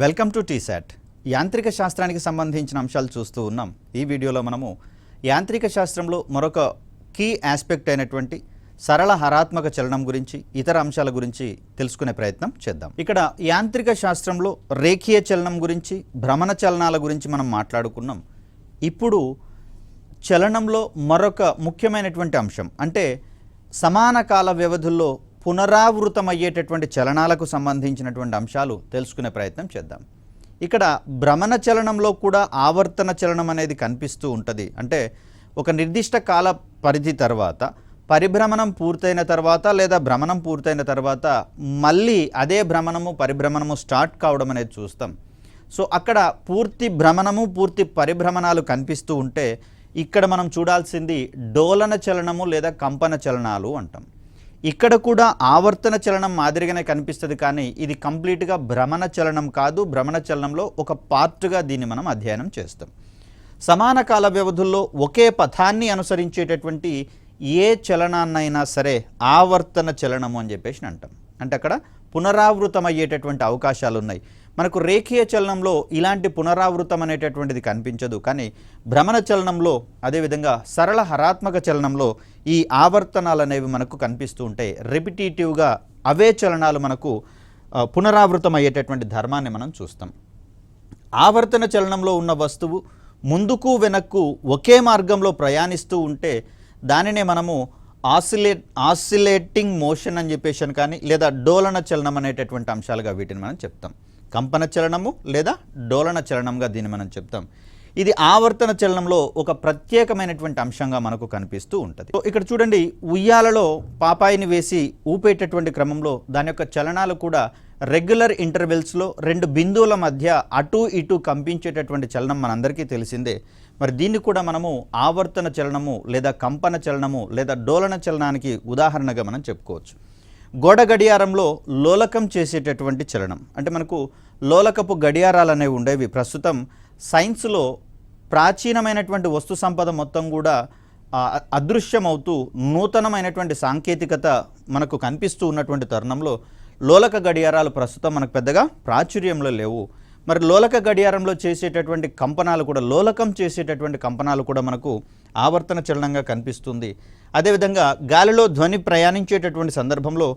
Welcome to T-SAT. యాంత్రిక శాస్త్రానికి సంబంధించిన అంశాలు చూస్తూ ఉన్నాం. ఈ వీడియోలో మనము యాంత్రిక శాస్త్రంలో మరొక కీ ఆస్పెక్ట్ అయినటువంటి సరళ హరాత్మక చలనం గురించి ఇతర అంశాల గురించి తెలుసుకునే ప్రయత్నం చేద్దాం. ఇక్కడ యాంత్రిక శాస్త్రంలో రేఖీయ చలనం గురించి, భ్రమణ చలనాల గురించి మనం మాట్లాడుకున్నాం. ఇప్పుడు చలనంలో మరొక ముఖ్యమైనటువంటి అంశం అంటే సమాన కాల వ్యవధుల్లో పునరావృతమయ్యేటటువంటి చలనాలకు సంబంధించినటువంటి అంశాలు తెలుసుకునే ప్రయత్నం చేద్దాం. ఇక్కడ భ్రమణ చలనంలో కూడా ఆవర్తన చలనం అనేది కనిపిస్తూ ఉంటుంది. అంటే ఒక నిర్దిష్ట కాల పరిధి తర్వాత పరిభ్రమణం పూర్తయిన తర్వాత లేదా భ్రమణం పూర్తయిన తర్వాత మళ్ళీ అదే భ్రమణము పరిభ్రమణము స్టార్ట్ కావడం అనేది చూస్తాం. సో అక్కడ పూర్తి భ్రమణము పూర్తి పరిభ్రమణాలు కనిపిస్తూ ఉంటే ఇక్కడ మనం చూడాల్సింది డోలన చలనము లేదా కంపన చలనాలు అంటాం. ఇక్కడ కూడా ఆవర్తన చలనం మాదిరిగానే కనిపిస్తుంది, కానీ ఇది కంప్లీట్గా భ్రమణ చలనం కాదు. భ్రమణ చలనంలో ఒక పార్ట్గా దీన్ని మనం అధ్యయనం చేస్తాం. సమాన కాల వ్యవధుల్లో ఒకే పథాన్ని అనుసరించేటటువంటి ఏ చలనాన్నైనా సరే ఆవర్తన చలనము అని చెప్పేసి అంటాం. అంటే అక్కడ పునరావృతం అయ్యేటటువంటి అవకాశాలు ఉన్నాయి. మనకు రేఖీయ చలనంలో ఇలాంటి పునరావృతం అనేటటువంటిది కనిపించదు, కానీ భ్రమణ చలనంలో అదేవిధంగా సరళ హరాత్మక చలనంలో ఈ ఆవర్తనాలు అనేవి మనకు కనిపిస్తూ ఉంటాయి. రిపిటేటివ్గా అవే చలనాలు మనకు పునరావృతం అయ్యేటటువంటి ధర్మాన్ని మనం చూస్తాం. ఆవర్తన చలనంలో ఉన్న వస్తువు ముందుకు వెనక్కు ఒకే మార్గంలో ప్రయాణిస్తూ ఉంటే దానినే మనము ఆసిలేటింగ్ మోషన్ అని చెప్పేసి కానీ లేదా డోలన చలనం అనేటటువంటి అంశాలుగా వీటిని మనం చెప్తాం. కంపన చలనము లేదా డోలన చలనంగా దీన్ని మనం చెప్తాం. ఇది ఆవర్తన చలనంలో ఒక ప్రత్యేకమైనటువంటి అంశంగా మనకు కనిపిస్తూ ఉంటుంది. ఇక్కడ చూడండి, ఉయ్యాలలో పాపాయిని వేసి ఊపేటటువంటి క్రమంలో దాని యొక్క చలనాలు కూడా రెగ్యులర్ ఇంటర్వెల్స్లో రెండు బిందువుల మధ్య అటు ఇటు కంపించేటటువంటి చలనం మనందరికీ తెలిసిందే. మరి దీన్ని కూడా మనము ఆవర్తన చలనము లేదా కంపన చలనము లేదా డోలన చలనానికి ఉదాహరణగా మనం చెప్పుకోవచ్చు. గోడ గడియారంలో లోలకం చేసేటటువంటి చలనం అంటే మనకు లోలకపు గడియారాలు అనేవి ఉండేవి. ప్రస్తుతం సైన్స్లో ప్రాచీనమైనటువంటి వస్తు సంపద మొత్తం కూడా అదృశ్యమవుతూ నూతనమైనటువంటి సాంకేతికత మనకు కనిపిస్తూ ఉన్నటువంటి తరుణంలో లోలక గడియారాలు ప్రస్తుతం మనకు పెద్దగా ప్రాచుర్యంలో లేవు. మరి లోలక గడియారంలో చేసేటటువంటి కంపనాలు కూడా లోలకం చేసేటటువంటి కంపనాలు కూడా మనకు ఆవర్తన చలనంగా కనిపిస్తుంది. అదేవిధంగా గాలిలో ధ్వని ప్రయాణించేటటువంటి సందర్భంలో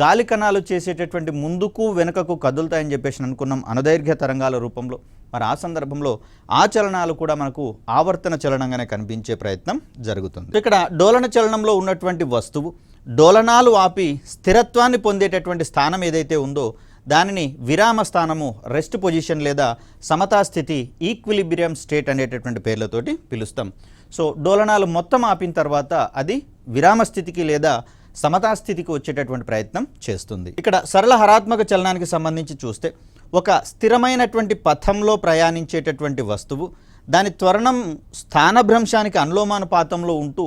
గాలి కణాలు చేసేటటువంటి ముందుకు వెనుకకు కదులుతాయని చెప్పేసి అనుకున్నాం అనుదైర్ఘ్య తరంగాల రూపంలో. మరి ఆ సందర్భంలో ఆ చలనాలు కూడా మనకు ఆవర్తన చలనంగానే కనిపించే ప్రయత్నం జరుగుతుంది. ఇక్కడ డోలన చలనంలో ఉన్నటువంటి వస్తువు డోలనాలు ఆపి స్థిరత్వాన్ని పొందేటటువంటి స్థానం ఏదైతే ఉందో దానిని విరామ స్థానము, రెస్ట్ పొజిషన్ లేదా సమతా స్థితి, ఈక్విలిబ్రియం స్టేట్ అనేటటువంటి పేర్లతోటి పిలుస్తాం. సో డోలనాలు మొత్తం ఆపిన తర్వాత అది విరామ స్థితికి లేదా సమతా స్థితికి వచ్చేటటువంటి ప్రయత్నం చేస్తుంది. ఇక్కడ సరళ హరాత్మక చలనానికి సంబంధించి చూస్తే ఒక స్థిరమైనటువంటి పథంలో ప్రయాణించేటటువంటి వస్తువు దాని త్వరణం స్థానభ్రంశానికి అనులోమానుపాతంలో ఉంటూ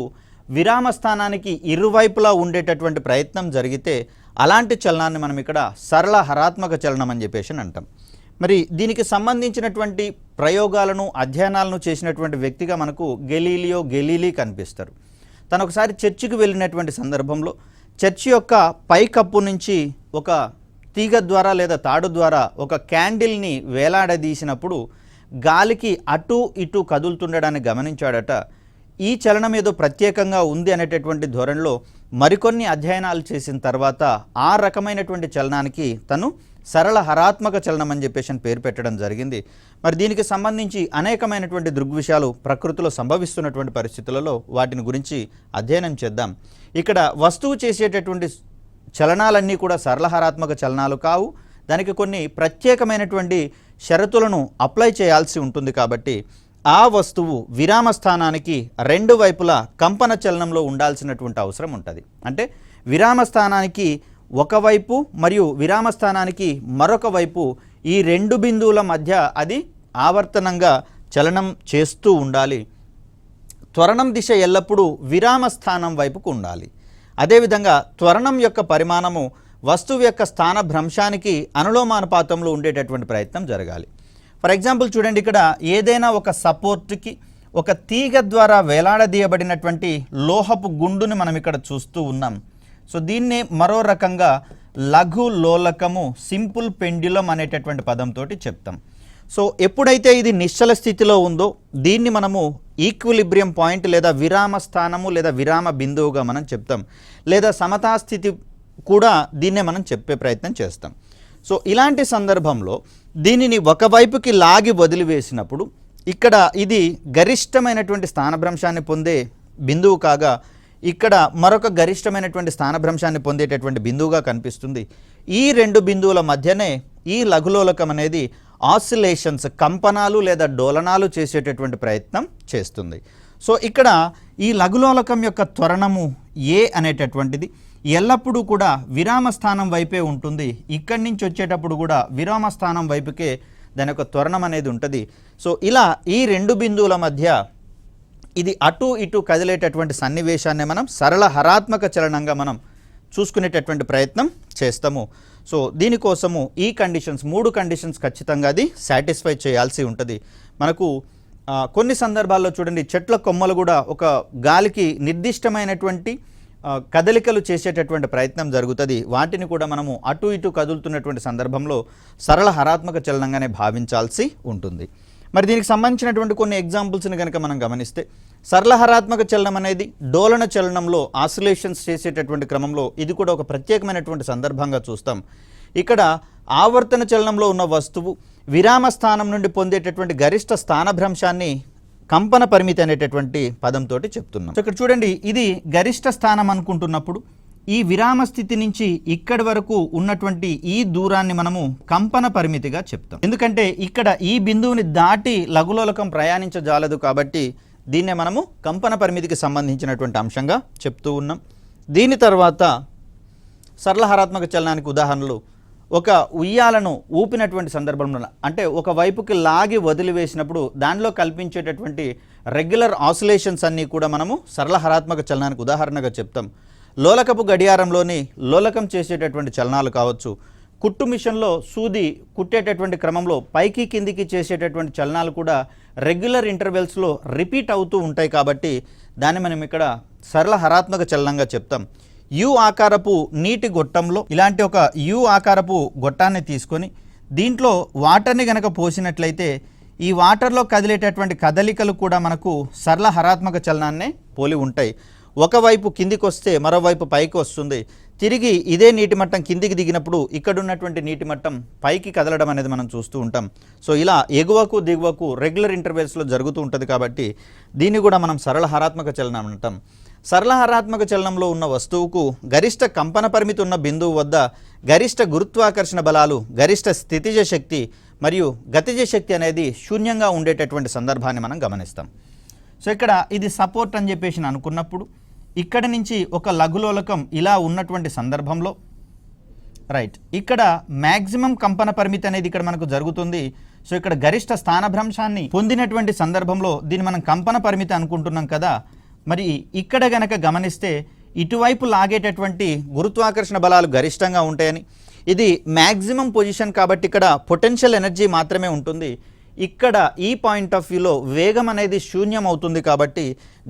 విరామ స్థానానికి ఇరువైపులా ఉండేటటువంటి ప్రయత్నం జరిగితే అలాంటి చలనాన్ని మనం ఇక్కడ సరళ హరాత్మక చలనం అని చెప్పేసి అంటాం. మరి దీనికి సంబంధించినటువంటి ప్రయోగాలను అధ్యయనాలను చేసినటువంటి వ్యక్తిగా మనకు గెలీలీ కనిపిస్తారు. తను ఒకసారి చర్చికి వెళ్ళినటువంటి సందర్భంలో చర్చి యొక్క పైకప్పు నుంచి ఒక తీగ ద్వారా లేదా తాడు ద్వారా ఒక క్యాండిల్ని వేలాడదీసినప్పుడు గాలికి అటు ఇటు కదులుతుండడాన్ని గమనించాడట. ఈ చలనం ఏదో ప్రత్యేకంగా ఉంది అనేటటువంటి ధోరణిలో మరికొన్ని అధ్యయనాలు చేసిన తర్వాత ఆ రకమైనటువంటి చలనానికి తను సరళ హరాత్మక చలనం అని చెప్పేసి పేరు పెట్టడం జరిగింది. మరి దీనికి సంబంధించి అనేకమైనటువంటి దృగ్విషయాలు ప్రకృతిలో సంభవిస్తున్నటువంటి పరిస్థితులలో వాటిని గురించి అధ్యయనం చేద్దాం. ఇక్కడ వస్తువు చేసేటటువంటి చలనాలన్నీ కూడా సరళ హరాత్మక చలనాలు కావు. దానికి కొన్ని ప్రత్యేకమైనటువంటి షరతులను అప్లై చేయాల్సి ఉంటుంది. కాబట్టి ఆ వస్తువు విరామ స్థానానికి రెండు వైపులా కంపన చలనంలో ఉండాల్సినటువంటి అవసరం ఉంటుంది. అంటే విరామ స్థానానికి ఒకవైపు మరియు విరామ స్థానానికి మరొక వైపు ఈ రెండు బిందువుల మధ్య అది ఆవర్తనంగా చలనం చేస్తూ ఉండాలి. త్వరణం దిశ ఎల్లప్పుడూ విరామ స్థానం వైపుకు ఉండాలి. అదేవిధంగా త్వరణం యొక్క పరిమాణము వస్తువు యొక్క స్థాన భ్రంశానికి అనులోమానుపాతంలో ఉండేటటువంటి ప్రయత్నం జరగాలి. ఫర్ ఎగ్జాంపుల్ చూడండి, ఇక్కడ ఏదైనా ఒక సపోర్ట్కి ఒక తీగ ద్వారా వేలాడదీయబడినటువంటి లోహపు గుండుని మనం ఇక్కడ చూస్తూ ఉన్నాం. సో దీన్నే మరో రకంగా లఘు లోలకము సింపుల్ పెండ్యులం అనేటటువంటి పదంతో చెప్తాం. సో ఎప్పుడైతే ఇది నిశ్చల స్థితిలో ఉందో దీన్ని మనము ఈక్విలిబ్రియం పాయింట్ లేదా విరామ స్థానము లేదా విరామ బిందువుగా మనం చెప్తాం, లేదా సమతా స్థితి కూడా దీన్నే మనం చెప్పే ప్రయత్నం చేస్తాం. సో ఇలాంటి సందర్భంలో దీనిని ఒకవైపుకి లాగి వదిలివేసినప్పుడు ఇక్కడ ఇది గరిష్టమైనటువంటి స్థానభ్రంశాన్ని పొందే బిందువు కాగా ఇక్కడ మరొక గరిష్టమైనటువంటి స్థానభ్రంశాన్ని పొందేటటువంటి బిందువుగా కనిపిస్తుంది. ఈ రెండు బిందువుల మధ్యనే ఈ లఘులోలకం అనేది ఆసిలేషన్స్ కంపనాలు లేదా డోలనాలు చేసేటటువంటి ప్రయత్నం చేస్తుంది. సో ఇక్కడ ఈ లఘులోలకం యొక్క త్వరణము ఏ అనేటటువంటిది ఎల్లప్పుడూ కూడా విరామ స్థానం వైపే ఉంటుంది. ఇక్కడి నుంచి వచ్చేటప్పుడు కూడా విరామ స్థానం వైపుకే దాని యొక్క త్వరణం అనేది ఉంటుంది. సో ఇలా ఈ రెండు బిందువుల మధ్య ఇది అటు ఇటు కదిలేటటువంటి సన్నివేశాన్ని మనం సరళ హరాత్మక చలనంగా మనం చూసుకునేటటువంటి ప్రయత్నం చేస్తాము. సో దీనికోసము ఈ కండిషన్స్ 3 కండిషన్స్ ఖచ్చితంగా అది సాటిస్ఫై చేయాల్సి ఉంటుంది. మనకు కొన్ని సందర్భాల్లో చూడండి, చెట్ల కొమ్మలు కూడా ఒక గాలికి నిర్దిష్టమైనటువంటి కదలికలు చేసేటటువంటి ప్రయత్నం జరుగుతుంది. వాటిని కూడా మనము అటు ఇటు కదులుతున్నటువంటి సందర్భంలో సరళ హరాత్మక చలనంగానే భావించాల్సి ఉంటుంది. మరి దీనికి సంబంధించినటువంటి కొన్ని ఎగ్జాంపుల్స్ని కనుక మనం గమనిస్తే, సరళ హరాత్మక చలనం అనేది డోలన చలనంలో ఆసిలేషన్స్ చేసేటటువంటి క్రమంలో ఇది కూడా ఒక ప్రత్యేకమైనటువంటి సందర్భంగా చూస్తాం. ఇక్కడ ఆవర్తన చలనంలో ఉన్న వస్తువు విరామ స్థానం నుండి పొందేటటువంటి గరిష్ట స్థానభ్రంశాన్ని కంపన పరిమితి అనేటటువంటి పదంతో చెప్తున్నాం. సో ఇక్కడ చూడండి, ఇది గరిష్ట స్థానం అనుకుంటున్నప్పుడు ఈ విరామ స్థితి నుంచి ఇక్కడి వరకు ఉన్నటువంటి ఈ దూరాన్ని మనము కంపన పరిమితిగా చెప్తాం. ఎందుకంటే ఇక్కడ ఈ బిందువుని దాటి లఘులోలకం ప్రయాణించజాలదు కాబట్టి దీన్నే మనము కంపన పరిమితికి సంబంధించినటువంటి అంశంగా చెప్తూ ఉన్నాం. దీని తర్వాత సరళ హరాత్మక చలనానికి ఉదాహరణలు, ఒక ఉయ్యాలను ఊపినటువంటి సందర్భంలో అంటే ఒక వైపుకి లాగి వదిలివేసినప్పుడు దానిలో కల్పించేటటువంటి రెగ్యులర్ ఆసిలేషన్స్ అన్నీ కూడా మనము సరళ హరాత్మక చలనానికి ఉదాహరణగా చెప్తాం. లోలకపు గడియారంలోని లోలకం చేసేటటువంటి చలనాలు కావచ్చు, కుట్టు మిషన్లో సూది కుట్టేటటువంటి క్రమంలో పైకి కిందికి చేసేటటువంటి చలనాలు కూడా రెగ్యులర్ ఇంటర్వెల్స్లో రిపీట్ అవుతూ ఉంటాయి కాబట్టి దాన్ని మనం ఇక్కడ సరళ హరాత్మక చలనంగా చెప్తాం. యు ఆకారపు నీటి గొట్టంలో ఇలాంటి ఒక యు ఆకారపు గొట్టాన్ని తీసుకొని దీంట్లో వాటర్ని కనుక పోసినట్లయితే ఈ వాటర్లో కదిలేటటువంటి కదలికలు కూడా మనకు సరళ హరాత్మక చలనాన్నే పోలి ఉంటాయి. ఒకవైపు కిందికి వస్తే మరోవైపు పైకి వస్తుంది. తిరిగి ఇదే నీటి మట్టం కిందికి దిగినప్పుడు ఇక్కడ ఉన్నటువంటి నీటి మట్టం పైకి కదలడం అనేది మనం చూస్తూ ఉంటాం. సో ఇలా ఎగువకు దిగువకు రెగ్యులర్ ఇంటర్వెల్స్లో జరుగుతూ ఉంటుంది కాబట్టి దీన్ని కూడా మనం సరళ హరాత్మక చలనం అంటాం. సరళ హరాత్మక చలనంలో ఉన్న వస్తువుకు గరిష్ట కంపన పరిమితి ఉన్న బిందువు వద్ద గరిష్ట గురుత్వాకర్షణ బలాలు, గరిష్ట స్థితిజ శక్తి మరియు గతిజ శక్తి అనేది శూన్యంగా ఉండేటటువంటి సందర్భాన్ని మనం గమనిస్తాం. సో ఇక్కడ ఇది సపోర్ట్ అని చెప్పేసి అనుకున్నప్పుడు ఇక్కడ నుంచి ఒక లఘులోలకం ఇలా ఉన్నటువంటి సందర్భంలో రైట్ ఇక్కడ మ్యాక్సిమం కంపన పరిమితి అనేది ఇక్కడ మనకు జరుగుతుంది. సో ఇక్కడ గరిష్ట స్థానభ్రంశాన్ని పొందినటువంటి సందర్భంలో దీన్ని మనం కంపన పరిమితి అనుకుంటున్నాం కదా. మరి ఇక్కడ గనక గమనిస్తే ఇటువైపు లాగేటటువంటి గురుత్వాకర్షణ బలాలు గరిష్టంగా ఉంటాయని, ఇది మ్యాక్సిమం పొజిషన్ కాబట్టి ఇక్కడ పొటెన్షియల్ ఎనర్జీ మాత్రమే ఉంటుంది. ఇక్కడ ఈ పాయింట్ ఆఫ్ వ్యూలో వేగం అనేది శూన్యం అవుతుంది కాబట్టి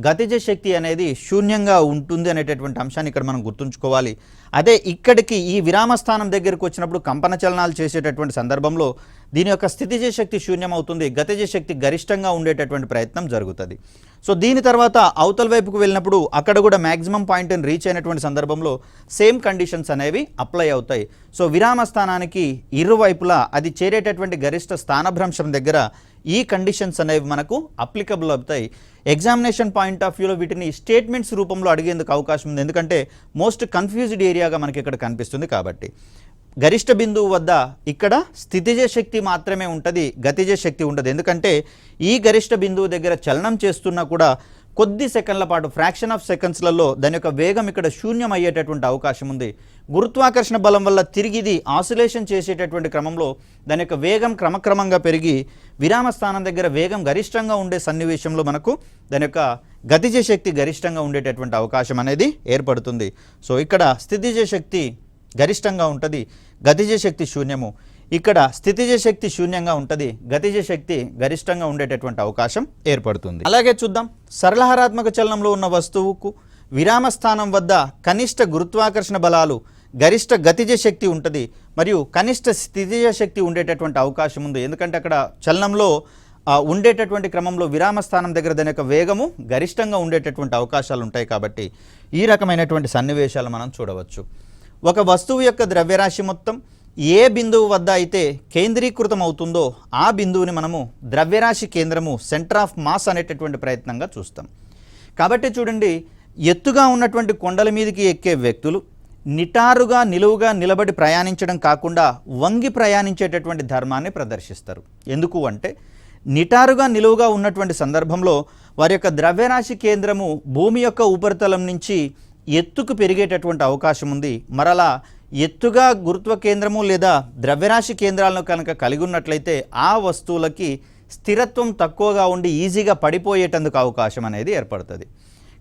గతిజ శక్తి అనేది శూన్యంగా ఉంటుంది అనేటటువంటి అంశాన్ని ఇక్కడ మనం గుర్తుంచుకోవాలి. అదే ఇక్కడికి ఈ విరామ స్థానం దగ్గరకు వచ్చినప్పుడు కంపన చలనాలు చేసేటటువంటి సందర్భంలో దీని యొక్క స్థితిజ శక్తి శూన్యం అవుతుంది, గతిజ శక్తి గరిష్టంగా ఉండేటటువంటి ప్రయత్నం జరుగుతుంది. సో దీని తర్వాత అవతల వైపుకు వెళ్ళినప్పుడు అక్కడ కూడా మ్యాక్సిమం పాయింట్ని రీచ్ అయినటువంటి సందర్భంలో సేమ్ కండిషన్స్ అనేవి అప్లై అవుతాయి. సో విరామ స్థానానికి ఇరువైపులా అది చేరేటటువంటి గరిష్ట స్థానభ్రంశం దగ్గర ఈ కండిషన్స్ అనేవి మనకు అప్లికబుల్ అవుతాయి. ఎగ్జామినేషన్ పాయింట్ ఆఫ్ వ్యూలో వీటిని స్టేట్మెంట్స్ రూపంలో అడిగేందుకు అవకాశం ఉంది, ఎందుకంటే మోస్ట్ కన్ఫ్యూజ్డ్ ఏరియాగా మనకి ఇక్కడ కనిపిస్తుంది కాబట్టి. గరిష్ట బిందువు వద్ద ఇక్కడ స్థితిజ శక్తి మాత్రమే ఉంటుంది, గతిజ శక్తి ఉండదు. ఎందుకంటే ఈ గరిష్ట బిందువు దగ్గర చలనం చేస్తున్నా కూడా కొద్ది సెకండ్ల పాటు ఫ్రాక్షన్ ఆఫ్ సెకండ్స్లలో దాని యొక్క వేగం ఇక్కడ శూన్యం అయ్యేటటువంటి అవకాశం ఉంది. గురుత్వాకర్షణ బలం వల్ల తిరిగిది ఆసిలేషన్ చేసేటటువంటి క్రమంలో దాని యొక్క వేగం క్రమక్రమంగా పెరిగి విరామ స్థానం దగ్గర వేగం గరిష్టంగా ఉండే సన్నివేశంలో మనకు దాని యొక్క గతిజ శక్తి గరిష్టంగా ఉండేటటువంటి అవకాశం అనేది ఏర్పడుతుంది. సో ఇక్కడ స్థితిజ శక్తి గరిష్టంగా ఉంటుంది, గతిజ శక్తి శూన్యము. ఇక్కడ స్థితిజ శక్తి శూన్యంగా ఉంటుంది, గతిజ శక్తి గరిష్టంగా ఉండేటటువంటి అవకాశం ఏర్పడుతుంది. అలాగే చూద్దాం, సరళహరాత్మక చలనంలో ఉన్న వస్తువుకు విరామ స్థానం వద్ద కనిష్ట గురుత్వాకర్షణ బలాలు, గరిష్ట గతిజ శక్తి ఉంటుంది, మరియు కనిష్ట స్థితిజ శక్తి ఉండేటటువంటి అవకాశం ఉంది. ఎందుకంటే అక్కడ చలనంలో ఉండేటటువంటి క్రమంలో విరామ స్థానం దగ్గర దాని యొక్క వేగము గరిష్టంగా ఉండేటటువంటి అవకాశాలు ఉంటాయి. కాబట్టి ఈ రకమైనటువంటి సన్నివేశాలు మనం చూడవచ్చు. ఒక వస్తువు యొక్క ద్రవ్యరాశి మొత్తం ఏ బిందువు వద్ద అయితే కేంద్రీకృతం అవుతుందో ఆ బిందువుని మనము ద్రవ్యరాశి కేంద్రము, సెంటర్ ఆఫ్ మాస్ అనేటటువంటి ప్రయత్నంగా చూస్తాం. కాబట్టి చూడండి, ఎత్తుగా ఉన్నటువంటి కొండల మీదకి ఎక్కే వ్యక్తులు నిటారుగా నిలువుగా నిలబడి ప్రయాణించడం కాకుండా వంగి ప్రయాణించేటటువంటి ధర్మాన్ని ప్రదర్శిస్తారు. ఎందుకు అంటే నిటారుగా నిలువుగా ఉన్నటువంటి సందర్భంలో వారి యొక్క ద్రవ్యరాశి కేంద్రము భూమి యొక్క ఉపరితలం నుంచి ఎత్తుకు పెరిగేటటువంటి అవకాశం ఉంది. మరలా ఎత్తుగా గురుత్వ కేంద్రము లేదా ద్రవ్యరాశి కేంద్రాలను కనుక కలిగి ఉన్నట్లయితే ఆ వస్తువులకి స్థిరత్వం తక్కువగా ఉండి ఈజీగా పడిపోయేటందుకు అవకాశం అనేది ఏర్పడుతుంది.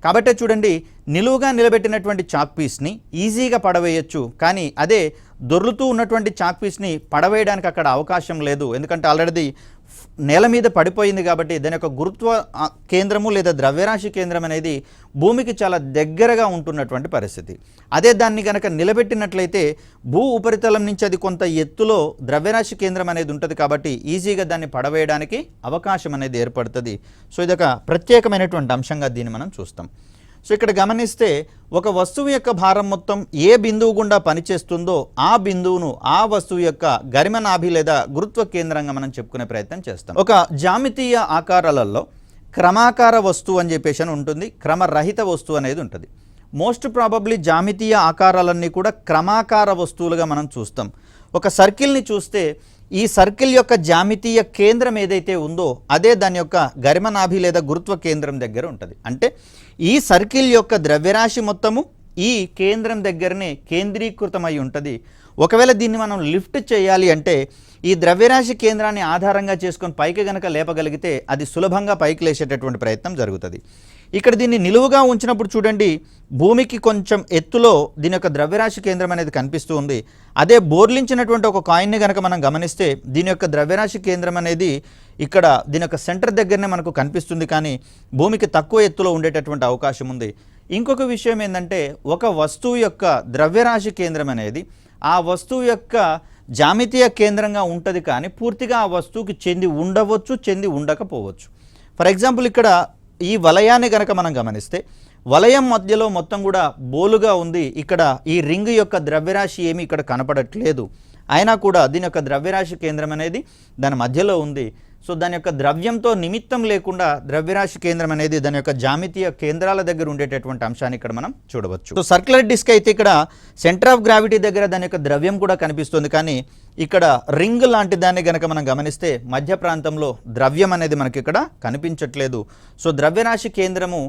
కాబట్టి చూడండి, నిలువుగా నిలబెట్టినటువంటి చాక్ పీస్ని ఈజీగా పడవేయచ్చు, కానీ అదే దొర్లుతూ ఉన్నటువంటి చాక్ పీస్ని పడవేయడానికి అక్కడ అవకాశం లేదు. ఎందుకంటే ఆల్రెడీ నేల మీద పడిపోయింది. కాబట్టి దాని యొక్క గురుత్వ కేంద్రము లేదా ద్రవ్యరాశి కేంద్రం అనేది భూమికి చాలా దగ్గరగా ఉంటున్నటువంటి పరిస్థితి. అదే దాన్ని కనుక నిలబెట్టినట్లయితే భూ ఉపరితలం నుంచి అది కొంత ఎత్తులో ద్రవ్యరాశి కేంద్రం అనేది ఉంటుంది. కాబట్టి ఈజీగా దాన్ని పడవేయడానికి అవకాశం అనేది ఏర్పడుతుంది. సో ఇదొక ప్రత్యేకమైనటువంటి అంశంగా దీన్ని మనం చూస్తాం. సో ఇక్కడ గమనిస్తే ఒక వస్తువు యొక్క భారం మొత్తం ఏ బిందువు గుండా పనిచేస్తుందో ఆ బిందువును ఆ వస్తువు యొక్క గరిమనాభి లేదా గురుత్వ కేంద్రంగా మనం చెప్పుకునే ప్రయత్నం చేస్తాం. ఒక జామితీయ ఆకారాలలో క్రమాకార వస్తువు అని చెప్పేసి అని ఉంటుంది, క్రమరహిత వస్తువు అనేది ఉంటుంది. మోస్ట్ ప్రాబబ్లీ జామితీయ ఆకారాలన్నీ కూడా క్రమాకార వస్తువులుగా మనం చూస్తాం. ఒక సర్కిల్ని చూస్తే ఈ సర్కిల్ యొక్క జామితీయ కేంద్రం ఏదైతే ఉందో అదే దాని యొక్క గరిమనాభి లేదా గురుత్వ కేంద్రం దగ్గర ఉంటుంది. అంటే ఈ సర్కిల్ యొక్క ద్రవ్యరాశి మొత్తము ఈ కేంద్రం దగ్గరనే కేంద్రీకృతమై ఉంటుంది. ఒకవేళ దీన్ని మనం లిఫ్ట్ చేయాలి అంటే ఈ ద్రవ్యరాశి కేంద్రాన్ని ఆధారంగా చేసుకొని పైకి గనక లేపగలిగితే అది సులభంగా పైకి లేచేటటువంటి ప్రయత్నం జరుగుతుంది. ఇక్కడ దీన్ని నిలువుగా ఉంచినప్పుడు చూడండి, భూమికి కొంచెం ఎత్తులో దీని యొక్క ద్రవ్యరాశి కేంద్రం అనేది కనిపిస్తూ ఉంది. అదే బోర్లించినటువంటి ఒక కాయిన్ని కనుక మనం గమనిస్తే దీని యొక్క ద్రవ్యరాశి కేంద్రం అనేది ఇక్కడ దీని యొక్క సెంటర్ దగ్గరనే మనకు కనిపిస్తుంది, కానీ భూమికి తక్కువ ఎత్తులో ఉండేటటువంటి అవకాశం ఉంది. ఇంకొక విషయం ఏంటంటే ఒక వస్తువు యొక్క ద్రవ్యరాశి కేంద్రం అనేది ఆ వస్తువు యొక్క జామితీయ కేంద్రంగా ఉంటుంది, కానీ పూర్తిగా ఆ వస్తువుకి చెంది ఉండవచ్చు, చెంది ఉండకపోవచ్చు. ఫర్ ఎగ్జాంపుల్ ఇక్కడ ఈ వలయాన్ని కనుక మనం గమనిస్తే వలయం మధ్యలో మొత్తం కూడా బోలుగా ఉంది. ఇక్కడ ఈ రింగ్ యొక్క ద్రవ్యరాశి ఏమీ ఇక్కడ కనపడట్లేదు, అయినా కూడా దీని యొక్క ద్రవ్యరాశి కేంద్రం అనేది దాని మధ్యలో ఉంది. సో దాని యొక్క ద్రవ్యంతో నిమిత్తం లేకుండా ద్రవ్యరాశి కేంద్రం అనేది దాని యొక్క జామితీయ కేంద్రాల దగ్గర ఉండేటటువంటి అంశాన్ని ఇక్కడ మనం చూడవచ్చు. సో సర్క్యులర్ డిస్క్ అయితే ఇక్కడ సెంటర్ ఆఫ్ గ్రావిటీ దగ్గర దాని యొక్క ద్రవ్యం కూడా కనిపిస్తుంది, కానీ ఇక్కడ రింగ్ లాంటి దాన్ని కనుక మనం గమనిస్తే మధ్య ప్రాంతంలో ద్రవ్యం అనేది మనకి ఇక్కడ కనిపించట్లేదు. సో ద్రవ్యరాశి కేంద్రము